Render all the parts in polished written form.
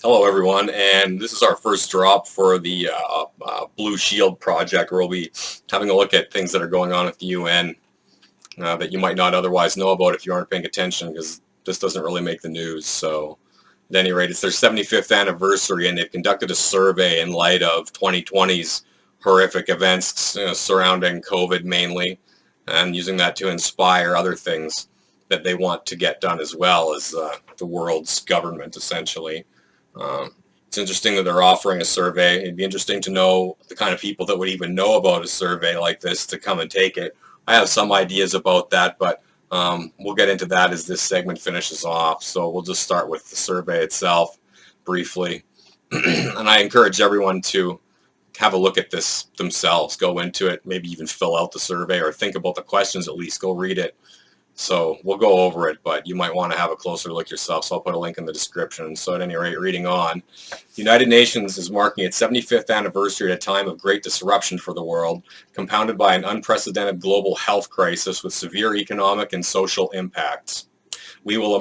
Hello, everyone, and this is our first drop for the Blue Shield project, where we'll be having a look at things that are going on at the UN that you might not otherwise know about if you aren't paying attention, because this doesn't really make the news. So, at any rate, it's their 75th anniversary, and they've conducted a survey in light of 2020's horrific events surrounding COVID mainly, and using that to inspire other things that they want to get done as well as the world's government, essentially. Um, it's interesting that they're offering a survey. It'd be interesting to know the kind of people that would even know about a survey like this to come and take it. I have some ideas about that, but we'll get into that as this segment finishes off. So we'll just start with the survey itself briefly. And I encourage everyone to have a look at this themselves. Go into it, maybe even fill out the survey or think about the questions at least. Go read it. So we'll go over it, but you might want to have a closer look yourself. So I'll put a link in the description. So at any rate, reading on, the United Nations is marking its 75th anniversary at a time of great disruption for the world, compounded by an unprecedented global health crisis with severe economic and social impacts. Will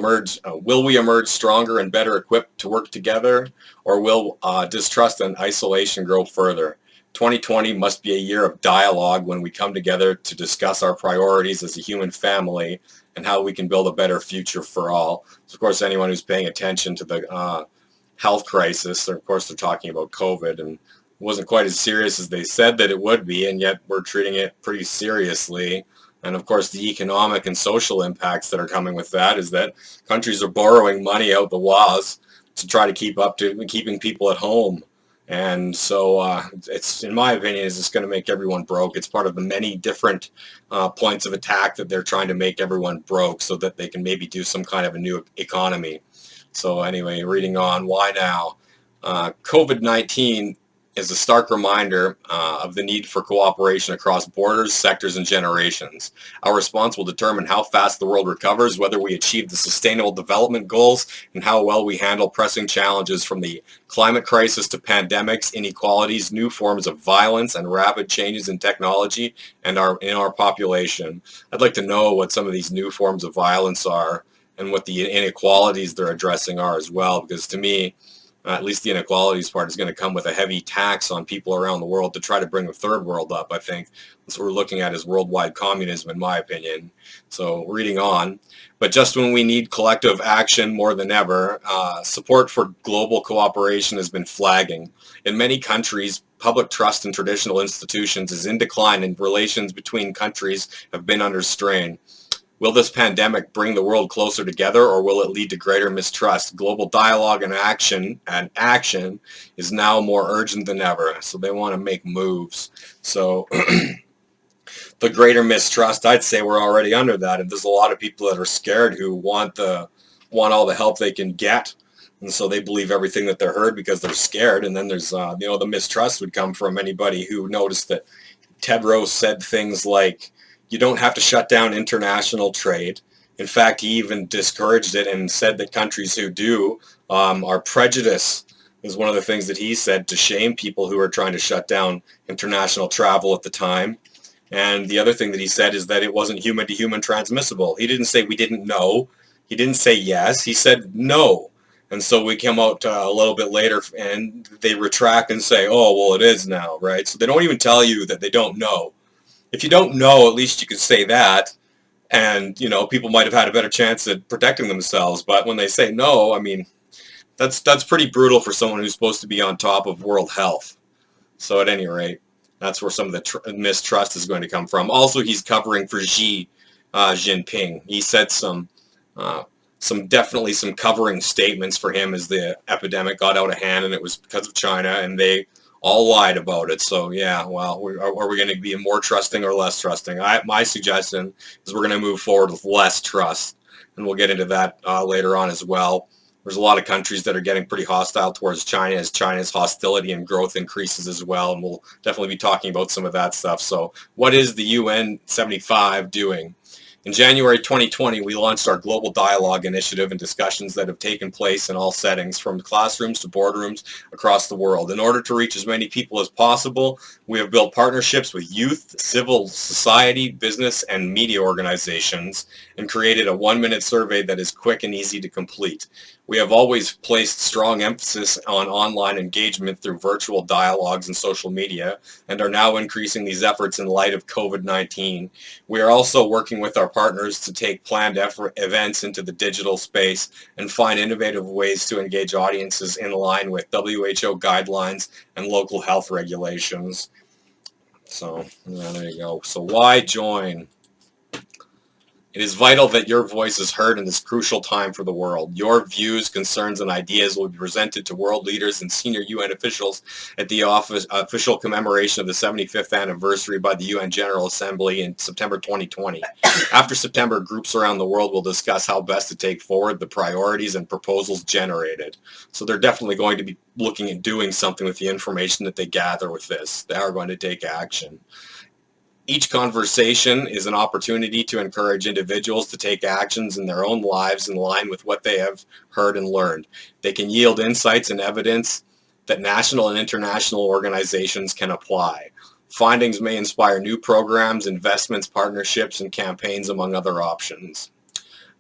we emerge stronger and better equipped to work together, or will distrust and isolation grow further? 2020 must be a year of dialogue when we come together to discuss our priorities as a human family and how we can build a better future for all. So of course, anyone who's paying attention to the health crisis, of course, they're talking about COVID, and it wasn't quite as serious as they said that it would be, and yet we're treating it pretty seriously. And of course, the economic and social impacts that are coming with that is that countries are borrowing money out the waz to try to keep up to keeping people at home. And so it's, in my opinion, is it's going to make everyone broke. It's part of the many different points of attack that they're trying to make everyone broke so that they can maybe do some kind of a new economy. So anyway, reading on, why now? COVID-19 is a stark reminder of the need for cooperation across borders, sectors, and generations. Our response will determine how fast the world recovers, whether we achieve the sustainable development goals, and how well we handle pressing challenges from the climate crisis to pandemics, inequalities, new forms of violence, and rapid changes in technology and in our population. I'd like to know what some of these new forms of violence are and what the inequalities they're addressing are as well, because to me, at least the inequalities part is going to come with a heavy tax on people around the world to try to bring the third world up, I think. That's what we're looking at is worldwide communism, in my opinion. So reading on, but just when we need collective action more than ever, support for global cooperation has been flagging. In many countries, public trust in traditional institutions is in decline and relations between countries have been under strain. Will this pandemic bring the world closer together, or will it lead to greater mistrust? Global dialogue and action is now more urgent than ever. So they want to make moves. So the greater mistrust, I'd say we're already under that. And there's a lot of people that are scared who want all the help they can get. And so they believe everything that they're heard because they're scared. And then there's, the mistrust would come from anybody who noticed that Tedros said things like, you don't have to shut down international trade. In fact, he even discouraged it and said that countries who do are prejudiced, is one of the things that he said, to shame people who are trying to shut down international travel at the time. And the other thing that he said is that it wasn't human to human transmissible. He didn't say we didn't know. He didn't say yes. He said no. And so we come out a little bit later and they retract and say, oh, well, it is now, right? So they don't even tell you that they don't know. If you don't know, at least you can say that, and people might have had a better chance at protecting themselves. But when they say no, I mean, that's pretty brutal for someone who's supposed to be on top of world health. So at any rate, that's where some of the mistrust is going to come from. Also, he's covering for Xi Jinping. He said some definitely some covering statements for him as the epidemic got out of hand, and it was because of China, and they all lied about it. So yeah, well, are we going to be more trusting or less trusting? My suggestion is we're going to move forward with less trust, and we'll get into that later on as well. There's a lot of countries that are getting pretty hostile towards China as China's hostility and growth increases as well, and we'll definitely be talking about some of that stuff. So what is the UN 75 doing? In January 2020, we launched our Global Dialogue Initiative and discussions that have taken place in all settings, from classrooms to boardrooms across the world. In order to reach as many people as possible, we have built partnerships with youth, civil society, business, and media organizations, and created a 1-minute survey that is quick and easy to complete. We have always placed strong emphasis on online engagement through virtual dialogues and social media, and are now increasing these efforts in light of COVID-19. We are also working with our partners to take planned events into the digital space and find innovative ways to engage audiences in line with WHO guidelines and local health regulations. So, yeah, there you go. So why join? It is vital that your voice is heard in this crucial time for the world. Your views, concerns, and ideas will be presented to world leaders and senior UN officials at the official commemoration of the 75th anniversary by the UN General Assembly in September 2020. After September, groups around the world will discuss how best to take forward the priorities and proposals generated. So they're definitely going to be looking at doing something with the information that they gather with this. They are going to take action. Each conversation is an opportunity to encourage individuals to take actions in their own lives in line with what they have heard and learned. They can yield insights and evidence that national and international organizations can apply. Findings may inspire new programs, investments, partnerships, and campaigns, among other options.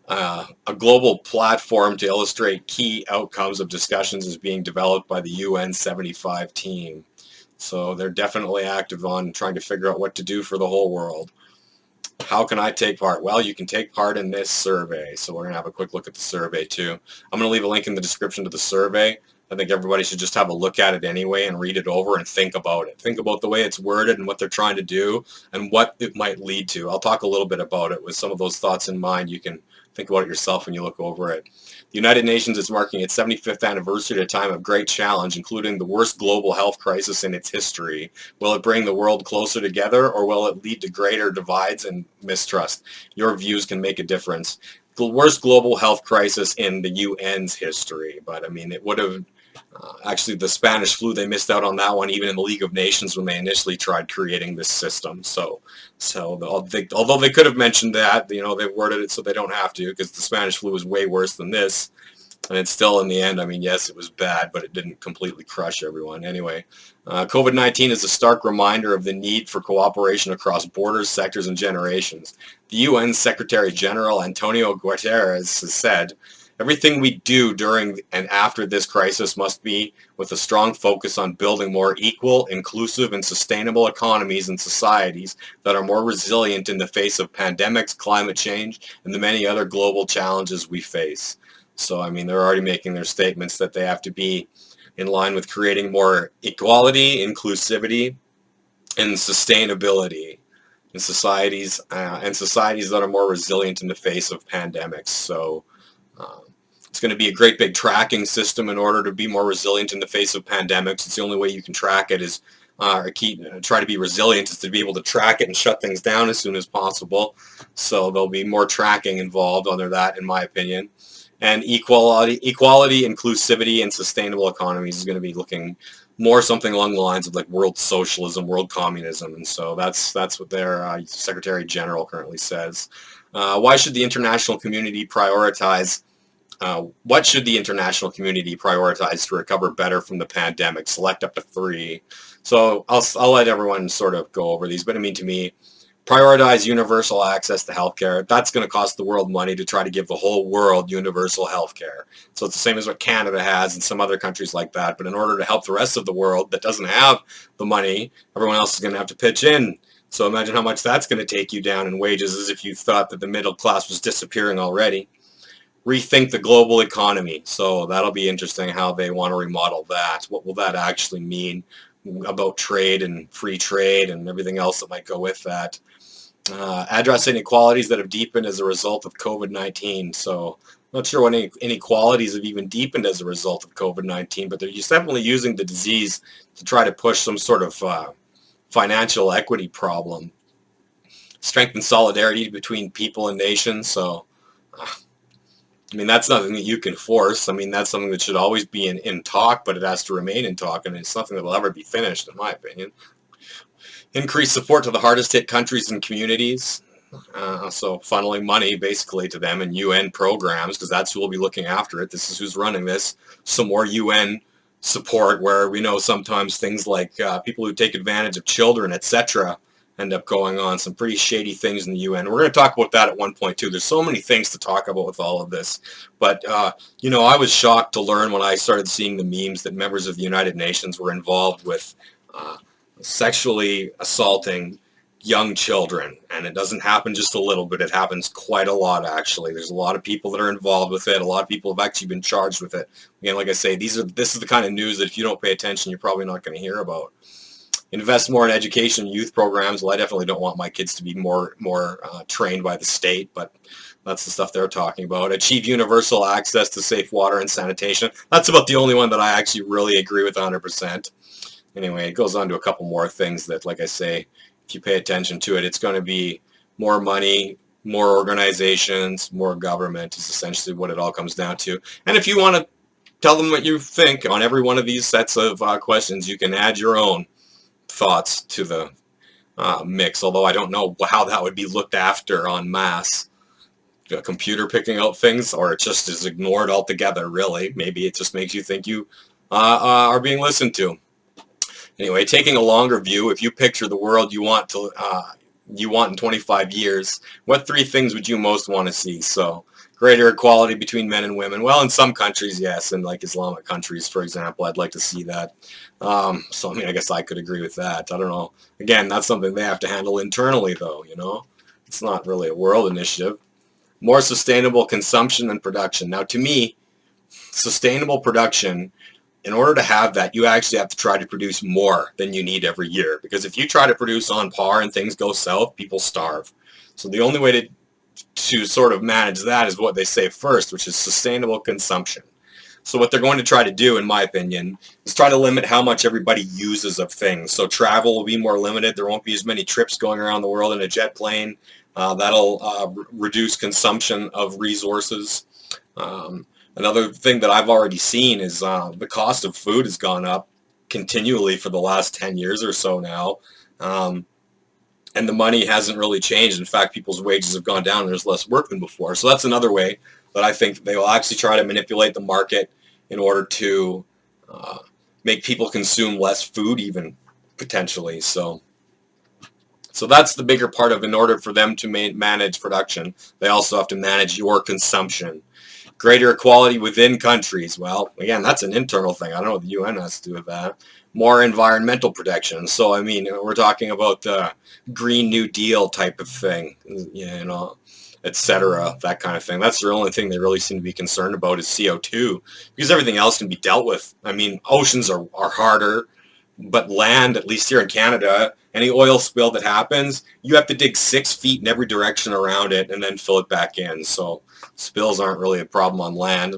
A global platform to illustrate key outcomes of discussions is being developed by the UN 75 team. So they're definitely active on trying to figure out what to do for the whole world. How can I take part? Well, you can take part in this survey. So we're going to have a quick look at the survey too. I'm going to leave a link in the description to the survey. I think everybody should just have a look at it anyway and read it over and think about it. Think about the way it's worded and what they're trying to do and what it might lead to. I'll talk a little bit about it with some of those thoughts in mind. You can think about it yourself when you look over it. The United Nations is marking its 75th anniversary at a time of great challenge, including the worst global health crisis in its history. Will it bring the world closer together, or will it lead to greater divides and mistrust? Your views can make a difference. The worst global health crisis in the UN's history, but I mean, it would have actually, the Spanish flu, they missed out on that one even in the League of Nations when they initially tried creating this system. So although they could have mentioned that, you know, they've worded it so they don't have to, because the Spanish flu was way worse than this. And it's still, in the end, I mean, yes, it was bad, but it didn't completely crush everyone. Anyway, COVID-19 is a stark reminder of the need for cooperation across borders, sectors, and generations. The UN Secretary General Antonio Guterres has said, "Everything we do during and after this crisis must be with a strong focus on building more equal, inclusive, and sustainable economies and societies that are more resilient in the face of pandemics, climate change, and the many other global challenges we face." So, I mean, they're already making their statements that they have to be in line with creating more equality, inclusivity, and sustainability in societies, and societies that are more resilient in the face of pandemics. So, it's going to be a great big tracking system in order to be more resilient in the face of pandemics. It's the only way you can track it is try to be resilient is to be able to track it and shut things down as soon as possible. So there'll be more tracking involved under that, in my opinion. And equality, inclusivity, and sustainable economies is going to be looking more something along the lines of like world socialism, world communism. And so that's what their Secretary General currently says. Why should the international community prioritize what should the international community prioritize to recover better from the pandemic? Select up to 3. So I'll let everyone sort of go over these, but I mean, to me, prioritize universal access to healthcare. That's going to cost the world money to try to give the whole world universal healthcare. So it's the same as what Canada has and some other countries like that. But in order to help the rest of the world that doesn't have the money, everyone else is going to have to pitch in. So imagine how much that's going to take you down in wages, as if you thought that the middle class was disappearing already. Rethink the global economy. So that'll be interesting how they want to remodel that. What will that actually mean about trade and free trade and everything else that might go with that? Address inequalities that have deepened as a result of COVID-19. So I'm not sure what inequalities have even deepened as a result of COVID-19, but they're definitely using the disease to try to push some sort of financial equity problem. Strengthen solidarity between people and nations. So I mean, that's nothing that you can force. I mean, that's something that should always be in talk, but it has to remain in talk, and it's nothing that will ever be finished, in my opinion. Increase support to the hardest hit countries and communities. So funneling money basically to them in UN programs, because that's who will be looking after it. This is who's running this. Some more UN support, where we know sometimes things like people who take advantage of children, etc., end up going on. Some pretty shady things in the UN. We're going to talk about that at one point too. There's so many things to talk about with all of this. But, you know, I was shocked to learn when I started seeing the memes that members of the United Nations were involved with sexually assaulting young children. And it doesn't happen just a little bit. It happens quite a lot, actually. There's a lot of people that are involved with it. A lot of people have actually been charged with it. Again, like I say, this is the kind of news that if you don't pay attention, you're probably not going to hear about. Invest more in education and youth programs. Well, I definitely don't want my kids to be more trained by the state, but that's the stuff they're talking about. Achieve universal access to safe water and sanitation. That's about the only one that I actually really agree with 100%. Anyway, it goes on to a couple more things that, like I say, if you pay attention to it, it's going to be more money, more organizations, more government is essentially what it all comes down to. And if you want to tell them what you think on every one of these sets of questions, you can add your own thoughts to the mix, although I don't know how that would be looked after en masse. A computer picking out things, or it just is ignored altogether, really. Maybe it just makes you think you are being listened to. Anyway, taking a longer view, if you picture the world you want in 25 years, what 3 things would you most want to see? So, greater equality between men and women. Well, in some countries, yes. In like Islamic countries, for example, I'd like to see that. So, I mean, I guess I could agree with that. I don't know. Again, that's something they have to handle internally, though, you know. It's not really a world initiative. More sustainable consumption and production. Now, to me, sustainable production, in order to have that, you actually have to try to produce more than you need every year. Because if you try to produce on par and things go south, people starve. So the only way to sort of manage that is what they say first, which is sustainable consumption. So what they're going to try to do, in my opinion, is try to limit how much everybody uses of things. So travel will be more limited. There won't be as many trips going around the world in a jet plane. That'll reduce consumption of resources. Another thing that I've already seen is the cost of food has gone up continually for the last 10 years or so now. And the money hasn't really changed. In fact, people's wages have gone down and there's less work than before. So that's another way that I think they will actually try to manipulate the market in order to make people consume less food even, potentially. So that's the bigger part of, in order for them to manage production, they also have to manage your consumption. Greater equality within countries. Well, again, that's an internal thing. I don't know what the UN has to do with that. More environmental protection. So, I mean, we're talking about the Green New Deal type of thing, you know, etc., that kind of thing. That's the only thing they really seem to be concerned about is CO2, because everything else can be dealt with. I mean, oceans are harder, but land, at least here in Canada, any oil spill that happens, you have to dig 6 feet in every direction around it and then fill it back in. So spills aren't really a problem on land.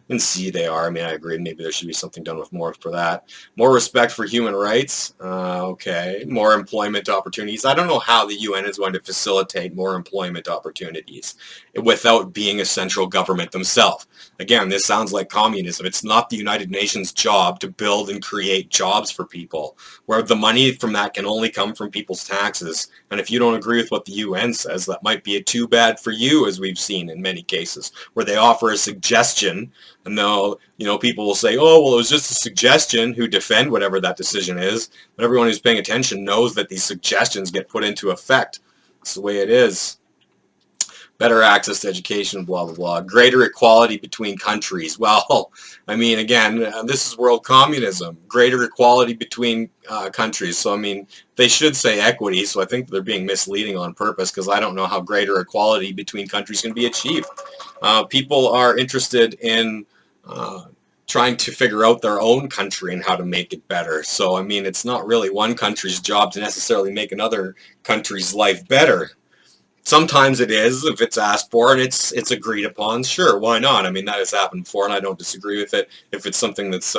In sea they are. I mean, I agree. Maybe there should be something done with more for that. More respect for human rights. Okay. More employment opportunities. I don't know how the UN is going to facilitate more employment opportunities without being a central government themselves. Again, this sounds like communism. It's not the United Nations' job to build and create jobs for people, where the money from that can only come from people's taxes. And if you don't agree with what the UN says, that might be too bad for you, as we've seen in many cases, where they offer a suggestion. And they'll, you know, people will say, oh, well, it was just a suggestion, who defend whatever that decision is. But everyone who's paying attention knows that these suggestions get put into effect. That's the way it is. Better access to education, blah, blah, blah. Greater equality between countries. Well, I mean, again, this is world communism. Greater equality between countries. So, I mean, they should say equity, so I think they're being misleading on purpose, because I don't know how greater equality between countries can be achieved. People are interested in trying to figure out their own country and how to make it better. So, I mean, it's not really one country's job to necessarily make another country's life better. Sometimes it is, if it's asked for and it's agreed upon. Sure, why not? I mean, that has happened before, and I don't disagree with it if it's something that's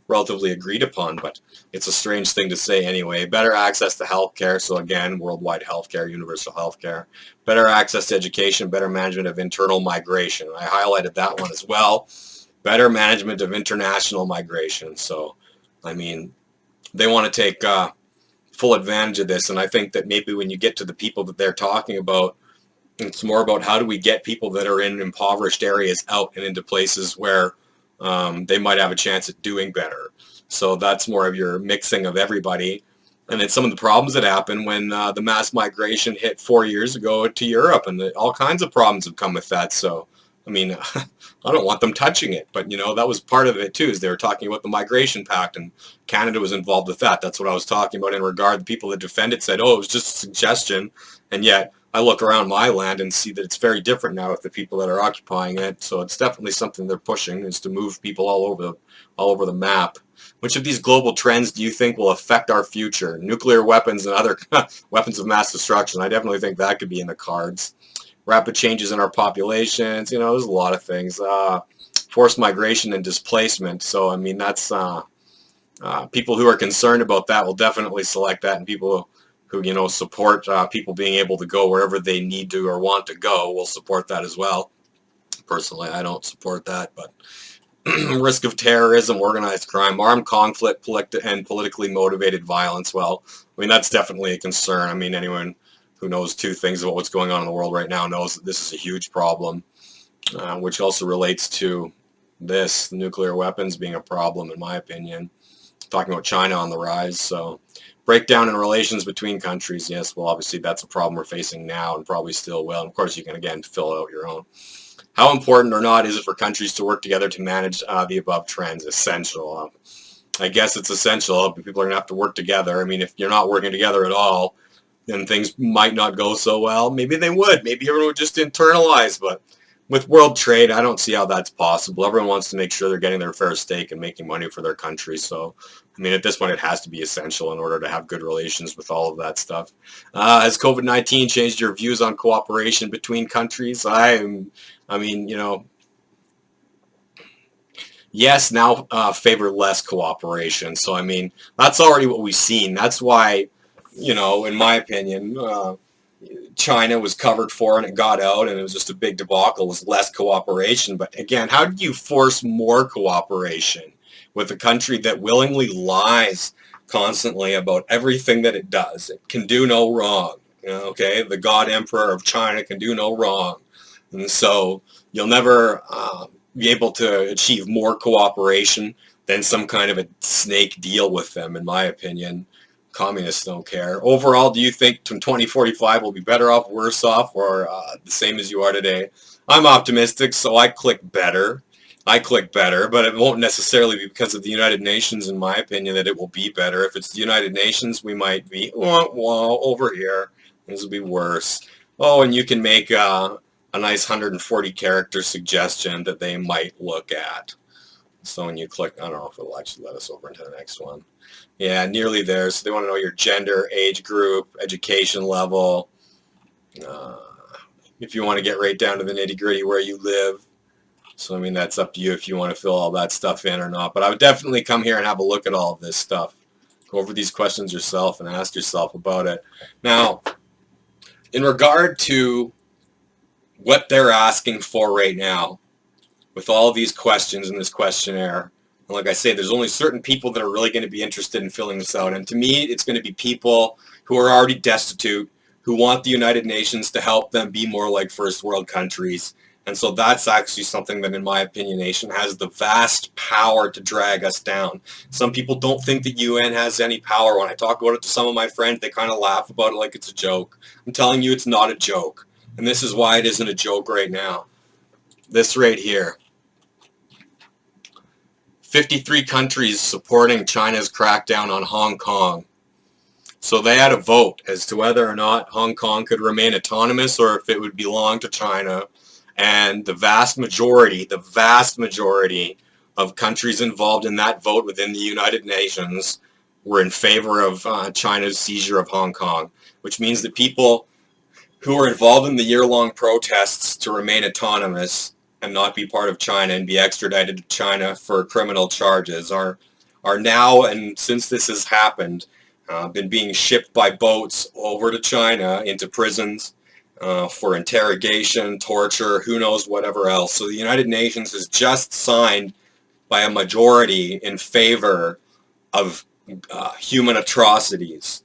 relatively agreed upon, but it's a strange thing to say anyway. Better access to healthcare. So again, worldwide healthcare, universal healthcare. Better access to education, better management of internal migration. I highlighted that one as well. Better management of international migration. So, I mean, they want to take full advantage of this, and I think that maybe when you get to the people that they're talking about, it's more about how do we get people that are in impoverished areas out and into places where they might have a chance at doing better. So that's more of your mixing of everybody. And then some of the problems that happened when the mass migration hit 4 years ago to Europe, and all kinds of problems have come with that. So, I mean, I don't want them touching it, but that was part of it too. Is they were talking about the migration pact, and Canada was involved with that. That's what I was talking about in regard. The people that defend it said, "Oh, it was just a suggestion," and yet I look around my land and see that it's very different now with the people that are occupying it. So it's definitely something they're pushing, is to move people all over the map. Which of these global trends do you think will affect our future? Nuclear weapons and other weapons of mass destruction. I definitely think that could be in the cards. Rapid changes in our populations. There's a lot of things. Forced migration and displacement. So, I mean, that's people who are concerned about that will definitely select that, and people who support people being able to go wherever they need to or want to go will support that as well. Personally, I don't support that, but risk of terrorism, organized crime, armed conflict, and politically motivated violence. Well, I mean, that's definitely a concern. I mean, anyone who knows two things about what's going on in the world right now knows that this is a huge problem, which also relates to this, nuclear weapons being a problem, in my opinion. Talking about China on the rise. So, breakdown in relations between countries. Yes, well, obviously that's a problem we're facing now and probably still will. And of course, you can, again, fill out your own. How important or not is it for countries to work together to manage the above trends? Essential. I guess it's essential. People are going to have to work together. I mean, if you're not working together at all, then things might not go so well. Maybe they would. Maybe everyone would just internalize. But with world trade, I don't see how that's possible. Everyone wants to make sure they're getting their fair stake and making money for their country. So, I mean, at this point, it has to be essential in order to have good relations with all of that stuff. Has COVID-19 changed your views on cooperation between countries? I mean, yes, now favor less cooperation. So, I mean, that's already what we've seen. That's why, in my opinion, China was covered for and it got out and it was just a big debacle. It was less cooperation. But again, how do you force more cooperation with a country that willingly lies constantly about everything that it does? It can do no wrong. Okay, the God Emperor of China can do no wrong. And so you'll never be able to achieve more cooperation than some kind of a snake deal with them, in my opinion. Communists don't care. Overall, do you think 2045 will be better off, worse off, or the same as you are today? I'm optimistic, so I click better. But it won't necessarily be because of the United Nations, in my opinion, that it will be better. If it's the United Nations, we might be, over here. This will be worse. Oh, and you can make a nice 140 character suggestion that they might look at. So when you click, I don't know if it'll actually let us over into the next one. Yeah, nearly there. So they want to know your gender, age group, education level. If you want to get right down to the nitty gritty where you live. So, I mean, that's up to you if you want to fill all that stuff in or not. But I would definitely come here and have a look at all of this stuff. Go over these questions yourself and ask yourself about it. Now, in regard to what they're asking for right now, with all of these questions in this questionnaire, and like I say, there's only certain people that are really going to be interested in filling this out. And to me, it's going to be people who are already destitute, who want the United Nations to help them be more like first world countries. And so that's actually something that, in my opinion, nation has the vast power to drag us down. Some people don't think the UN has any power. When I talk about it to some of my friends, they kind of laugh about it like it's a joke. I'm telling you, it's not a joke. And this is why it isn't a joke right now. This right here. 53 countries supporting China's crackdown on Hong Kong. So they had a vote as to whether or not Hong Kong could remain autonomous or if it would belong to China. And the vast majority of countries involved in that vote within the United Nations were in favor of China's seizure of Hong Kong, which means that people who are involved in the year-long protests to remain autonomous and not be part of China and be extradited to China for criminal charges are now, and since this has happened, been being shipped by boats over to China into prisons for interrogation, torture, who knows whatever else. So the United Nations has just signed by a majority in favor of human atrocities.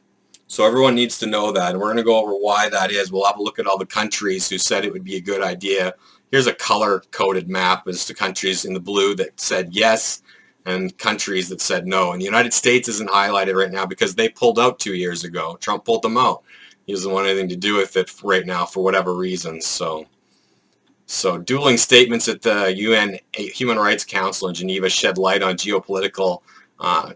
So everyone needs to know that, and we're going to go over why that is. We'll have a look at all the countries who said it would be a good idea. Here's a color-coded map as to countries in the blue that said yes, and countries that said no. And the United States isn't highlighted right now because they pulled out 2 years ago. Trump pulled them out. He doesn't want anything to do with it right now for whatever reasons. So dueling statements at the UN Human Rights Council in Geneva shed light on geopolitical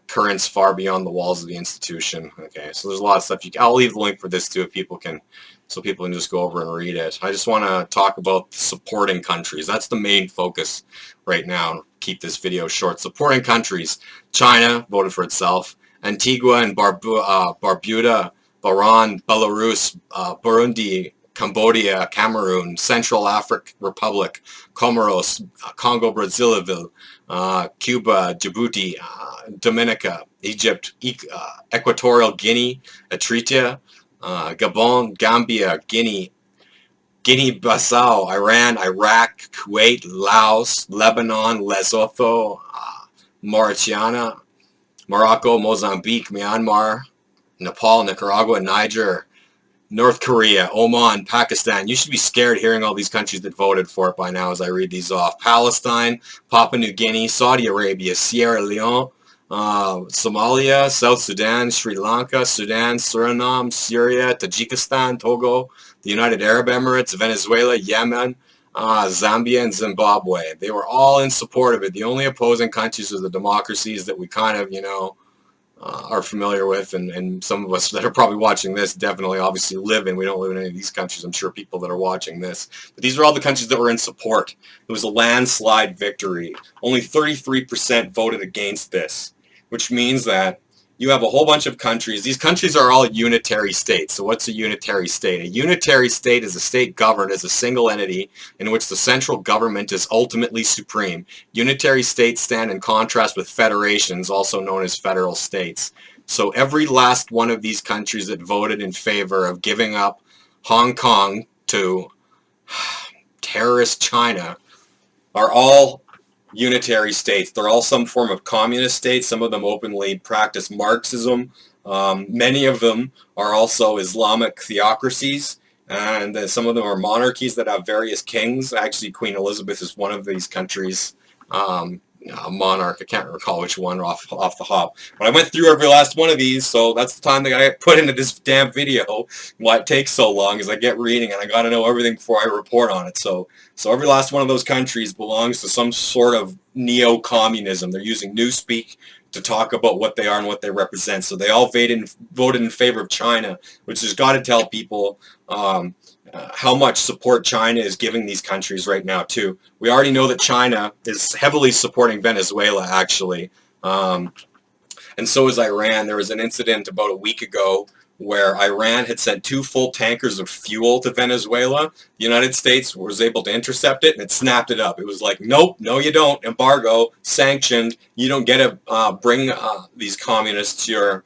currents far beyond the walls of the institution. Okay, so there's a lot of stuff. I'll leave the link for this too if people can, so people can just go over and read it. I just want to talk about supporting countries. That's the main focus right now. Keep this video short. Supporting countries. China voted for itself. Antigua and Barbuda, Bahrain, Belarus, Burundi, Cambodia, Cameroon, Central African Republic, Comoros, Congo Brazzaville, Cuba, Djibouti, Dominica, Egypt, Equatorial Guinea, Eritrea, Gabon, Gambia, Guinea-Bissau, Iran, Iraq, Kuwait, Laos, Lebanon, Lesotho, Mauritania, Morocco, Mozambique, Myanmar, Nepal, Nicaragua, Niger, North Korea, Oman, Pakistan. You should be scared hearing all these countries that voted for it by now as I read these off. Palestine, Papua New Guinea, Saudi Arabia, Sierra Leone, Somalia, South Sudan, Sri Lanka, Sudan, Suriname, Syria, Tajikistan, Togo, the United Arab Emirates, Venezuela, Yemen, Zambia, and Zimbabwe. They were all in support of it. The only opposing countries are the democracies that we kind of, are familiar with, and some of us that are probably watching this definitely obviously live in. We don't live in any of these countries. I'm sure people that are watching this. But these are all the countries that were in support. It was a landslide victory. Only 33% voted against this, which means that you have a whole bunch of countries. These countries are all unitary states. So what's a unitary state? A unitary state is a state governed as a single entity in which the central government is ultimately supreme. Unitary states stand in contrast with federations, also known as federal states. So every last one of these countries that voted in favor of giving up Hong Kong to terrorist China are all unitary states. They're all some form of communist states. Some of them openly practice Marxism. Many of them are also Islamic theocracies, and some of them are monarchies that have various kings. Actually, Queen Elizabeth is one of these countries. A monarch. I can't recall which one off the hop. But I went through every last one of these, so that's the time that I put into this damn video. Why it takes so long is I get reading and I got to know everything before I report on it. So every last one of those countries belongs to some sort of neo-communism. They're using Newspeak to talk about what they are and what they represent. So they all voted in favor of China, which has got to tell people how much support China is giving these countries right now too. We already know that China is heavily supporting Venezuela actually, and so is Iran. There was an incident about a week ago where Iran had sent 2 full tankers of fuel to Venezuela. The United States was able to intercept it and it snapped it up. It was like, nope, no you don't, embargo, sanctioned, you don't get to bring these communists your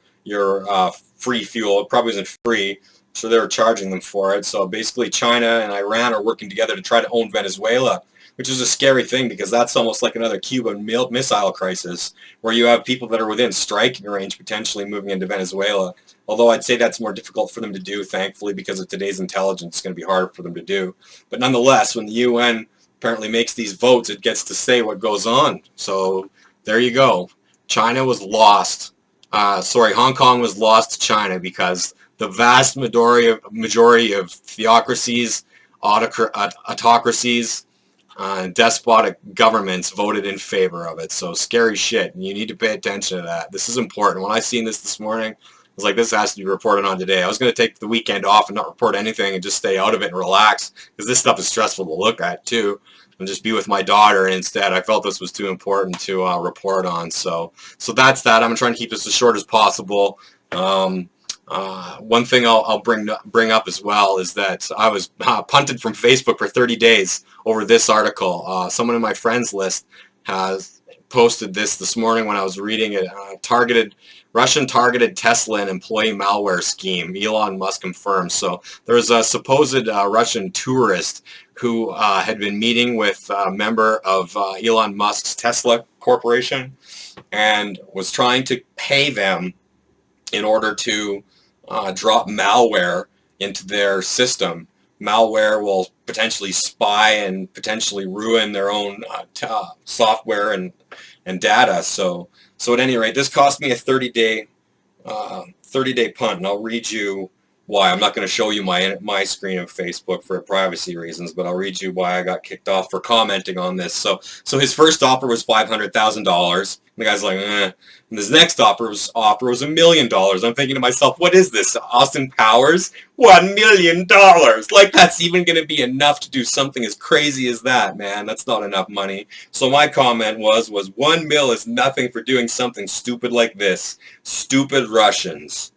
free fuel. It probably isn't free. So they were charging them for it. So basically China and Iran are working together to try to own Venezuela, which is a scary thing because that's almost like another Cuban missile crisis where you have people that are within striking range potentially moving into Venezuela. Although I'd say that's more difficult for them to do, thankfully, because of today's intelligence. It's going to be hard for them to do. But nonetheless, when the UN apparently makes these votes, it gets to say what goes on. So there you go. China was lost. Hong Kong was lost to China because the vast majority of theocracies, autocracies, despotic governments voted in favor of it. So scary shit, and you need to pay attention to that. This is important. When I seen this morning, I was like, this has to be reported on today. I was going to take the weekend off and not report anything and just stay out of it and relax because this stuff is stressful to look at too, and just be with my daughter. And instead, I felt this was too important to report on. So that's that. I'm trying to keep this as short as possible. One thing I'll bring up as well is that I was punted from Facebook for 30 days over this article. Someone in my friends list has posted this morning when I was reading it. Russian targeted Tesla and employee malware scheme. Elon Musk confirms. So there was a supposed Russian tourist who had been meeting with a member of Elon Musk's Tesla Corporation and was trying to pay them in order to drop malware into their system. Malware will potentially spy and potentially ruin their own software and and data. So at any rate, this cost me a 30-day punt, and I'll read you why. I'm not going to show you my screen of Facebook for privacy reasons, but I'll read you why I got kicked off for commenting on this. So his first offer was $500,000. The guy's like, eh. And his next offer was $1 million. I'm thinking to myself, what is this, Austin Powers? $1 million. Like, that's even going to be enough to do something as crazy as that, man. That's not enough money. So my comment was $1 mil is nothing for doing something stupid like this. Stupid Russians.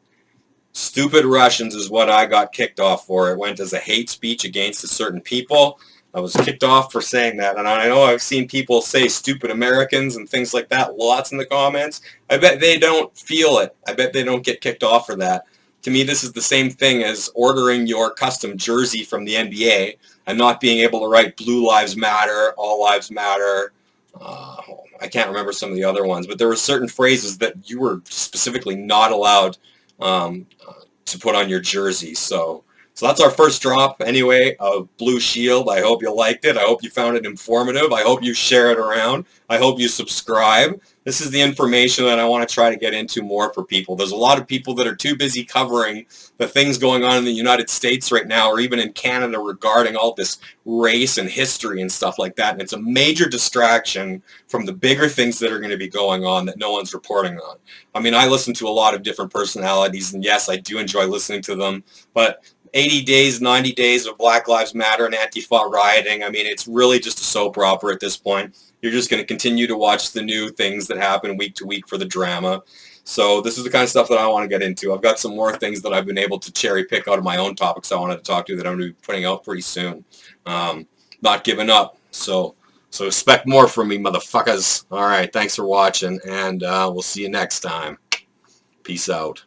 Stupid Russians is what I got kicked off for. It went as a hate speech against a certain people. I was kicked off for saying that. And I know I've seen people say stupid Americans and things like that lots in the comments. I bet they don't feel it. I bet they don't get kicked off for that. To me, this is the same thing as ordering your custom jersey from the NBA and not being able to write Blue Lives Matter, All Lives Matter. I can't remember some of the other ones, but there were certain phrases that you were specifically not allowed to put on your jersey. So that's our first drop anyway of Blue Shield. I hope you liked it. I hope you found it informative. I hope you share it around. I hope you subscribe. This is the information that I want to try to get into more for people. There's a lot of people that are too busy covering the things going on in the United States right now, or even in Canada, regarding all this race and history and stuff like that. And it's a major distraction from the bigger things that are going to be going on that no one's reporting on. I mean, I listen to a lot of different personalities, and yes, I do enjoy listening to them, but 80 days, 90 days of Black Lives Matter and Antifa rioting, I mean, it's really just a soap opera at this point. You're just going to continue to watch the new things that happen week to week for the drama. So this is the kind of stuff that I want to get into. I've got some more things that I've been able to cherry pick out of my own topics I wanted to talk to that I'm going to be putting out pretty soon. Not giving up. So expect more from me, motherfuckers. All right, thanks for watching, and we'll see you next time. Peace out.